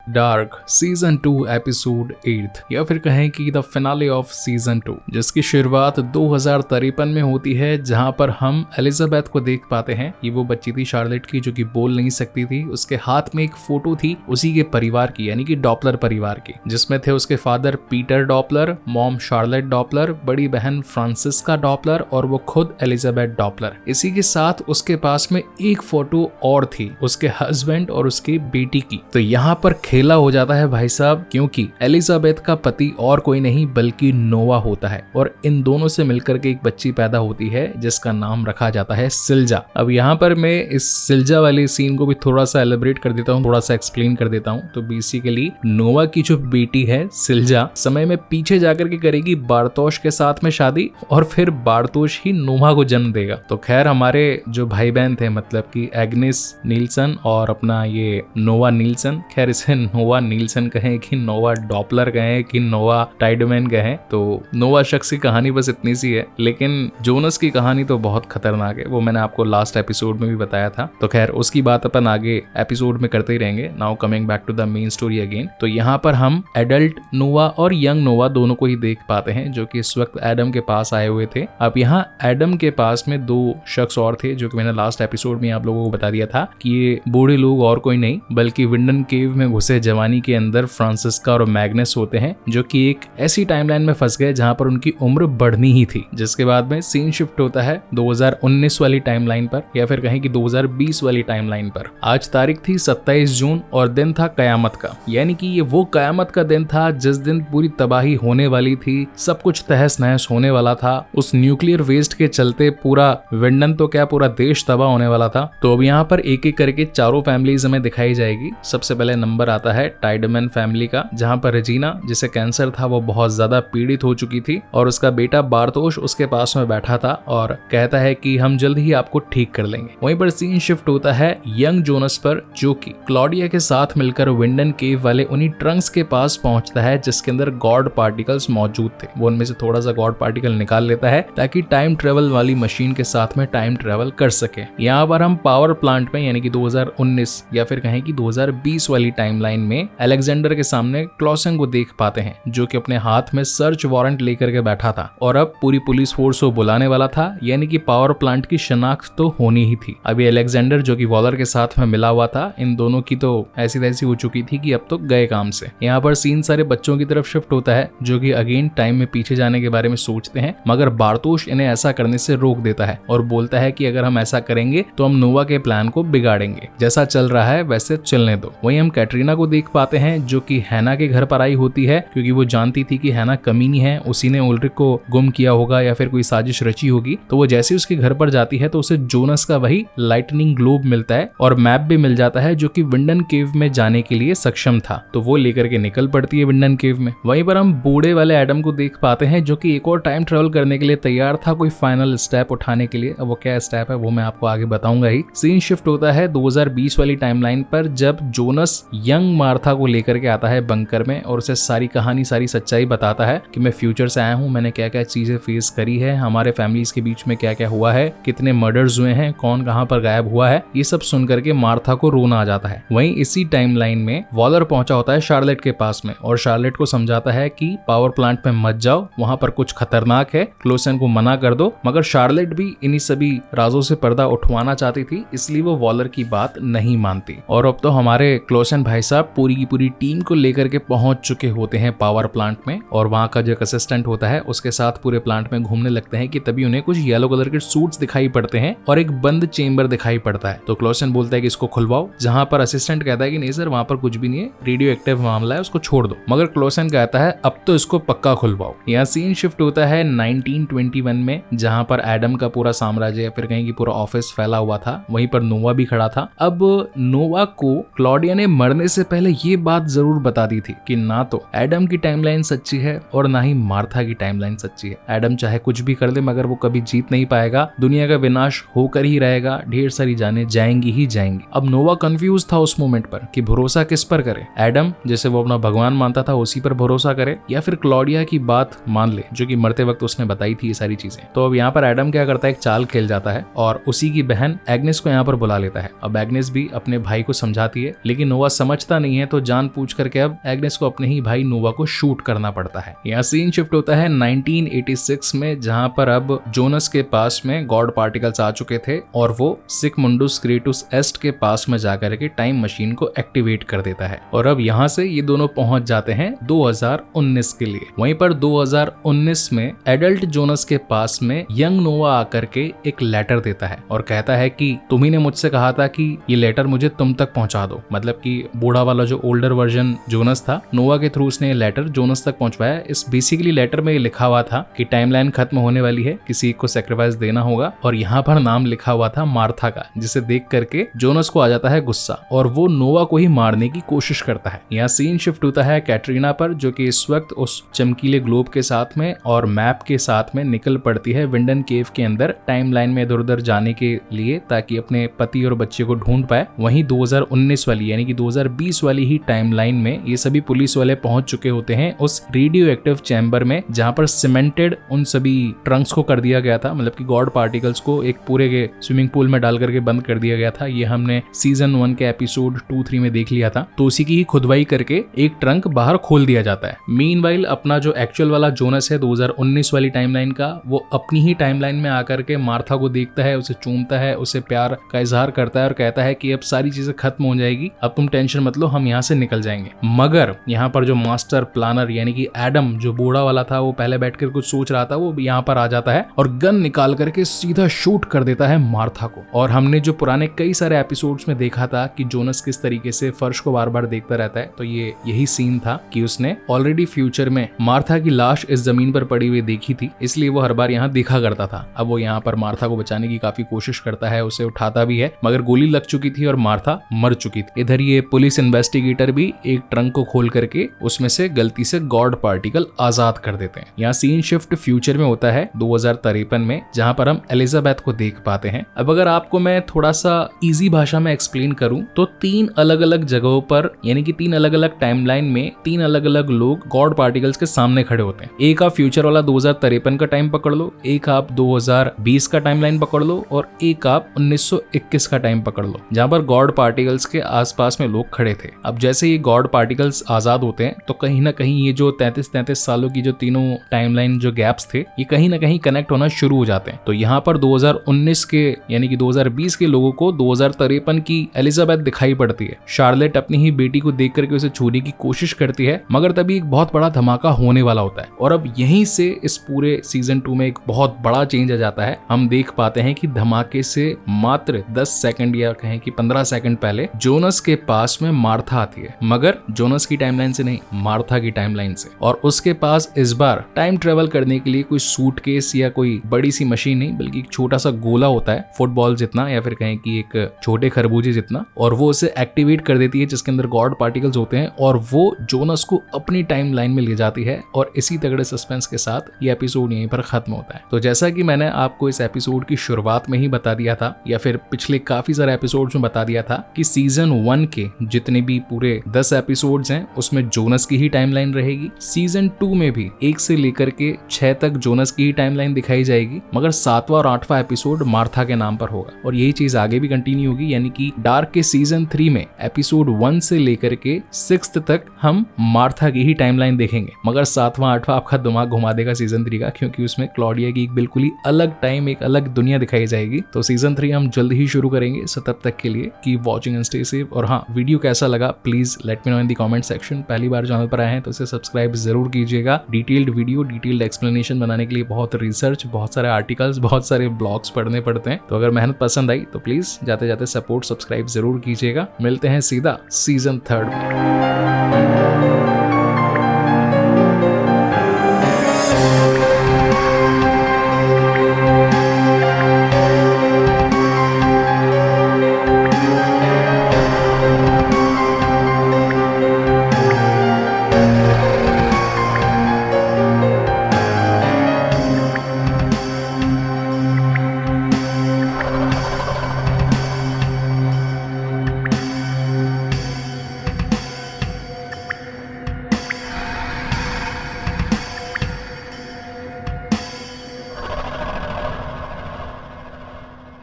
Dark season 2 episode 8 या फिर कहें कि द फिनाले ऑफ सीजन 2, जिसकी शुरुआत 2053 में होती है, जहां पर हम एलिजाबेथ को देख पाते हैं। ये वो बच्ची थी शार्लेट की जो कि बोल नहीं सकती थी। उसके हाथ में एक फोटो थी उसी के परिवार की, यानी कि डॉपलर परिवार की, जिसमें थे उसके father Peter Doppler, mom Charlotte Doppler, बड़ी बहन फ्रांसिस्का डॉपलर और वो खुद एलिजाबेथ डॉपलर। इसी के साथ उसके पास में एक फोटो और थी उसके हस्बैंड और उसकी बेटी की। तो यहाँ पर खेला हो जाता है भाई साहब, क्योंकि एलिजाबेथ का पति और कोई नहीं बल्कि नोवा होता है और इन दोनों से मिलकर के एक बच्ची पैदा होती है जिसका नाम रखा जाता है सिल्जा। अब यहाँ पर मैं इस सिल्जा वाले सीन को भी थोड़ा सा एलिब्रेट कर देता हूँ, थोड़ा सा एक्सप्लेन कर देता हूँ। तो बेसिकली नोवा की जो बेटी है सिल्जा, समय में पीछे जाकर के करेगी बारतोश के साथ में शादी और फिर बारतोश ही नोवा को जन्म देगा। तो खैर हमारे जो भाई बहन थे, मतलब कि एग्नेस नील्सन और अपना ये नोवा नील्सन, खैर इसे नोवा नील्सन कहें कि नोवा डॉपलर कहें कि नोवा टाइडमैन कहें, तो नोवा शख्स की कहानी बस इतनी सी है। लेकिन जोनस की कहानी तो बहुत खतरनाक है, वो मैंने आपको लास्ट एपिसोड में भी बताया था। तो खैर उसकी बात अपन आगे एपिसोड में करते ही रहेंगे। Now coming back to the main story again. तो यहाँ पर हम एडल्ट नोवा और यंग नोवा दोनों को ही देख पाते हैं जो कि इस वक्त एडम के पास आए हुए थे। अब यहाँ एडम के पास में दो शख्स और थे जो कि मैंने लास्ट एपिसोड में आप लोगों को बता दिया था कि ये बूढ़े लोग और कोई नहीं बल्कि विंडन केव में घुसे जवानी के अंदर फ्रांसिस्का और मैग्नस होते हैं, जो कि एक ऐसी टाइमलाइन में फंस गए जहां पर उनकी उम्र बढ़नी ही थी। जिसके बाद में सीन शिफ्ट होता है 2019 वाली टाइमलाइन पर या फिर कहें कि 2020 वाली टाइमलाइन पर। आज तारीख थी 27 जून और दिन था कयामत का, यानी कि ये वो कयामत का दिन था जिस दिन पूरी तबाही होने वाली थी, सब कुछ तहस नहस होने वाला था। उस न्यूक्लियर वेस्ट के चलते पूरा विंडन तो क्या पूरा देश तबाह होने वाला था। तो अब यहाँ पर एक एक करके चारों फैमिलीज हमें दिखाई जाएगी। सबसे पहले नंबर आता है टाइडमैन फैमिली का, जहां पर रेजिना जिसे कैंसर था वो बहुत ज्यादा पीड़ित हो चुकी थी और उसका बेटा बारतोश उसके पास में बैठा था और कहता है कि हम जल्द ही आपको ठीक कर लेंगे। वहीं पर सीन शिफ्ट होता है यंग जोनस पर, जो कि क्लॉडिया के साथ मिलकर विंडन केव वाले उन्हीं ट्रंक्स के पास पहुंचता है जिसके अंदर गॉड पार्टिकल्स मौजूद थे। वो उनमें से थोड़ा सा गॉड पार्टिकल निकाल लेता है ताकि टाइम ट्रेवल वाली मशीन के साथ में टाइम ट्रेवल कर सके। यहाँ पर हम पावर प्लांट में यानी कि 2019 या फिर कहें कि 2020 वाली टाइमलाइन में अलेक्जेंडर के सामने क्लॉसन को देख पाते हैं जो कि अपने हाथ में सर्च वारंट लेकर के बैठा था और अब पूरी पुलिस फोर्स को बुलाने वाला था, यानी कि पावर प्लांट की शनाख्त तो होनी ही थी। अभी अलेक्जेंडर जो कि वॉलर के साथ में मिला हुआ था, इन दोनों की तो ऐसी तैसी हो चुकी थी कि अब तो गए काम से। यहाँ पर सीन सारे बच्चों की तरफ शिफ्ट होता है जो कि अगेन टाइम में पीछे जाने के बारे में सोचते हैं, मगर बारतोश इन्हें ऐसा करने से रोक देता है और बोलता है कि अगर हम ऐसा करेंगे तो हम नोवा के प्लान को बिगाड़ेंगे, जैसा चल रहा है वैसे चलने दो। वहीं हम कैटरीना को देख पाते हैं जो कि हैना के घर पर आई होती है क्योंकि वो जानती थी कि हैना कमीनी है, उसी ने उल्रिक को गुम किया होगा या फिर कोई साजिश रची होगी। तो वो जैसे उसके घर पर जाती है तो उसे जोनस का वही लाइटनिंग ग्लोब मिलता है और मैप भी मिल जाता है जो कि विंडन केव में जाने के लिए सक्षम था। तो वो लेकर के निकल पड़ती है विंडन केव में। वहीं पर हम बूढ़े वाले एडम को देख पाते हैं जो कि एक और टाइम ट्रेवल करने के लिए तैयार था, कोई फाइनल स्टेप उठाने के लिए। अब वो क्या स्टेप है वो मैं आपको आगे बताऊंगा ही। सीन शिफ्ट होता है 2020 वाली टाइमलाइन पर जब जोनस यंग मार्था को लेकर के आता है बंकर में और उसे सारी कहानी सारी सच्चाई बताता है कि मैं फ्यूचर से आया हूँ, मैंने क्या क्या चीजें फेस करी है, हमारे फैमिलीज के बीच में क्या क्या हुआ है, कितने मर्डर्स हुए हैं, कौन कहाँ पर गायब हुआ है। ये सब सुन करके मार्था को रोना आ जाता है। वहीं इसी टाइमलाइन में वॉलर पहुंचा होता है शार्लेट के पास में और शार्लेट को समझाता है कि पावर प्लांट में मत जाओ, वहां पर कुछ खतरनाक है, क्लोसन को मना कर दो। मगर शार्लेट भी इन्हीं सभी राजों से पर्दा उठवाना चाहती थी, इसलिए वो वॉलर की बात नहीं मानती। और अब तो हमारे क्लोसन भाई साहब पूरी की पूरी टीम को लेकर के पहुंच चुके होते हैं पावर प्लांट में और वहां का जो असिस्टेंट होता है उसके साथ पूरे प्लांट में घूमने लगते हैं कि तभी उन्हें कुछ येलो कलर के सूट्स दिखाई पड़ते हैं और एक बंद चेंबर दिखाई पड़ता है। तो क्लोसन बोलता है कि इसको खुलवाओ, जहां पर असिस्टेंट कहता है कि नहीं सर वहां पर कुछ भी नहीं है, रेडियो एक्टिव मामला है, उसको छोड़ दो। मगर क्लोसन कहता है अब तो इसको पक्का खुलवाओ। यहाँ सीन शिफ्ट होता है 1921 में जहां पर एडम का पूरा साम्राज्य या फिर कहीं की पूरा ऑफिस फैला हुआ था, वहीं पर नोवा भी खड़ा था। अब नोवा को क्लॉडिया ने मरने से पहले ये बात जरूर बता दी थी कि ना तो एडम की टाइमलाइन सच्ची है और ना ही मार्था की टाइमलाइन सच्ची है। एडम चाहे कुछ भी कर ले मगर वो कभी जीत नहीं पाएगा, दुनिया का विनाश होकर ही रहेगा, ढेर सारी जानें जाएंगी ही जाएंगी। अब नोवा कंफ्यूज था उस मोमेंट पर कि भरोसा किस पर करे, एडम जैसे वो अपना भगवान मानता था उसी पर भरोसा करे या फिर क्लॉडिया की बात मान ले जो कि मरते वक्त उसने बताई थी ये सारी चीजें। तो अब यहाँ पर एडम क्या करता है, एक चाल खेल जाता है और उसी की बहन एग्नेस को यहाँ पर बुला लेता है। अब एग्नेस भी अपने भाई को समझाती है लेकिन नोवा समझता नहीं है तो जान पूछ करके अब एग्नेस को अपने ही भाई नोवा को शूट करना पड़ता है। यहाँ सीन शिफ्ट होता है 1986 में, जहाँ पर अब जोनस के पास में गॉड पार्टिकल्स आ चुके थे और वो सिगमुंडस क्रेटुस एस्ट के पास में जाकर के टाइम मशीन को एक्टिवेट कर देता है और अब यहाँ से ये दोनों पहुंच जाते हैं 2019 के लिए। वहीं पर 2019 में एडल्ट जोनस के पास में यंग नोवा आकर के एक लेटर देता है और कहता है कि तुम्ही ने मुझसे कहा था कि ये लेटर मुझे तुम तक पहुंचा दो, मतलब कि बूढ़ा वाला जो ओल्डर वर्जन जोनस था, नोवा के थ्रू उसने लेटर जोनस तक पहुंचवाया। इस बेसिकली लेटर में लिखा हुआ था कि टाइमलाइन खत्म होने वाली है, किसी को सैक्रिफाइस देना होगा और यहाँ पर नाम लिखा हुआ था मार्था का, जिसे देख करके जोनस को आ जाता है गुस्सा और वो नोवा को ही मारने की कोशिश करता है। यहाँ सीन शिफ्ट होता है कैटरीना पर, जो कि इस वक्त उस चमकीले ग्लोब के साथ में और मैप के साथ में निकल पड़ती है विंडन केव के अंदर टाइमलाइन में इधर उधर जाने के लिए, ताकि अपने पति और बच्चे को ढूंढ पाए। वहीं 2019 वाली यानी कि 2020 वाली ही टाइमलाइन में ये सभी पुलिस वाले पहुंच चुके होते हैं उस रेडियो एक्टिव चैम्बर में, जहां पर सीमेंटेड उन सभी ट्रंक्स को कर दिया गया था, मतलब कि गॉड पार्टिकल्स को एक पूरे के स्विमिंग पूल में डाल करके बंद कर दिया गया था। ये हमने सीजन 1 के एपिसोड 2-3 में देख लिया था। तो उसी की ही खुदवाई करके एक ट्रंक बाहर खोल दिया जाता है। मीनवाइल अपना जो एक्चुअल वाला जोनस है 2019 वाली टाइमलाइन का, वो अपनी ही टाइमलाइन में आकर के मार्था को देखता है, उसे चूमता है, उसे प्यार का इजहार करता है और कहता है कि अब सारी चीजें खत्म हो जाएगी, अब तुम टेंशन मत लो, हम यहाँ से निकल जाएंगे। मगर यहाँ पर जो मास्टर प्लानर यानी कि एडम, जो बूढ़ा वाला था, वो पहले बैठकर कुछ सोच रहा था, वो यहाँ पर आ जाता है और गन निकाल करके सीधा शूट कर देता है मार्था को। और हमने जो पुराने कई सारे एपिसोड्स में देखा था कि जोनस किस तरीके से फर्श को बार बार देखता रहता है, तो ये यही सीन था कि उसने ऑलरेडी फ्यूचर में मार्था की लाश इस जमीन पर पड़ी हुई देखी थी, इसलिए वो हर बार यहाँ देखा करता था। अब वो यहाँ पर मार्था को बचाने की काफी कोशिश करता है, उसे उठाता भी है, मगर गोली लग चुकी थी और मार्था मर चुकी थी। इधर ये पुलिस इन्वेस्टिगेटर भी एक ट्रंक को खोल करके उसमें से गलती से गॉड पार्टिकल आजाद कर देते हैं। यहाँ सीन शिफ्ट फ्यूचर में होता है 2053 में, जहाँ पर हम एलिजाबेथ को देख पाते हैं। अब अगर आपको मैं थोड़ा सा इजी भाषा में एक्सप्लेन करूं तो 3 अलग अलग जगहों पर यानी कि 3 अलग अलग टाइमलाइन में 3 अलग अलग लोग गॉड पार्टिकल्स के सामने खड़े होते हैं। एक आप फ्यूचर वाला 2053 का टाइम पकड़ लो, एक आप 2020 का टाइमलाइन पकड़ लो और एक आप 1921 का टाइम पकड़ लो, जहां पर गॉड पार्टिकल्स के आसपास में लोग खड़े थे। अब जैसे ये गॉड पार्टिकल्स आजाद होते हैं तो कहीं ना कहीं ये जो 33 सालों की जो तीनों टाइमलाइन जो गैप्स थे, ये कहीं ना कहीं कनेक्ट होना शुरू हो जाते हैं। तो यहाँ पर 2019 के यानी कि 2020 के लोगों को 2053 की एलिजाबेथ दिखाई पड़ती है। शार्लेट अपनी ही बेटी को देख करके उसे छूने की कोशिश करती है, मगर तभी एक बहुत बड़ा धमाका होने वाला होता है और अब यहीं से इस पूरे सीजन 2 में एक बहुत बड़ा चेंज आ जाता है। हम देख पाते हैं कि धमाके से मात्र 10 सेकंड या कहें कि 15 सेकंड पहले जोनस के पास में मार्था आती है, मगर जोनस की टाइमलाइन से नहीं, मार्था की टाइमलाइन से। और उसके पास इस बार टाइम ट्रेवल करने के लिए कोई सूटकेस या कोई बड़ी सी मशीन नहीं, बल्कि एक छोटा सा गोला होता है, फुटबॉल जितना या फिर कहें कि एक छोटे खरबूजे जितना, और वो उसे एक्टिवेट कर देती है जिसके अंदर गॉड पार्टिकल्स होते हैं और वो जोनस को अपनी टाइमलाइन में ले जाती है। और इसी तगड़े सस्पेंस के साथ ये एपिसोड यहीं पर खत्म होता है। तो जैसा कि मैंने आपको इस एपिसोड की शुरुआत में ही बता दिया था या फिर पिछले काफी सारे एपिसोड्स में बता दिया था कि सीजन 1 के जितने भी पूरे 10 एपिसोड्स हैं उसमें जोनस की ही टाइमलाइन रहेगी। सीजन 2 में भी 1 से लेकर के 6 तक जोनस की ही टाइमलाइन दिखाई जाएगी, मगर 7वां और 8वां एपिसोड मार्था के नाम पर होगा और यही चीज आगे भी कंटिन्यू होगी। यानी कि डार्क के सीजन 3 में एपिसोड 1 से लेकर के 6 तक हम मार्था की ही टाइमलाइन देखेंगे, मगर 7वां 8वां आपका दिमाग घुमा देगा सीजन 3 का, क्योंकि उसमें क्लॉडिया की एक बिल्कुल ही अलग टाइम, एक अलग दुनिया दिखाई जाएगी। तो सीजन 3 हम जल्द ही शुरू करेंगे, सो तब तक के लिए keep watching and stay safe. और हाँ, वीडियो कैसा लगा please let me know in the comment section. पहली बार चैनल पर आए हैं तो इसे सब्सक्राइब जरूर कीजिएगा। डिटेल्ड वीडियो, डिटेल्ड एक्सप्लेनेशन बनाने के लिए बहुत रिसर्च, बहुत सारे आर्टिकल्स, बहुत सारे ब्लॉग्स पढ़ने पड़ते हैं। तो अगर मेहनत पसंद आई तो प्लीज जाते जाते सपोर्ट, सब्सक्राइब जरूर कीजिएगा। मिलते हैं सीधा सीजन 3 में।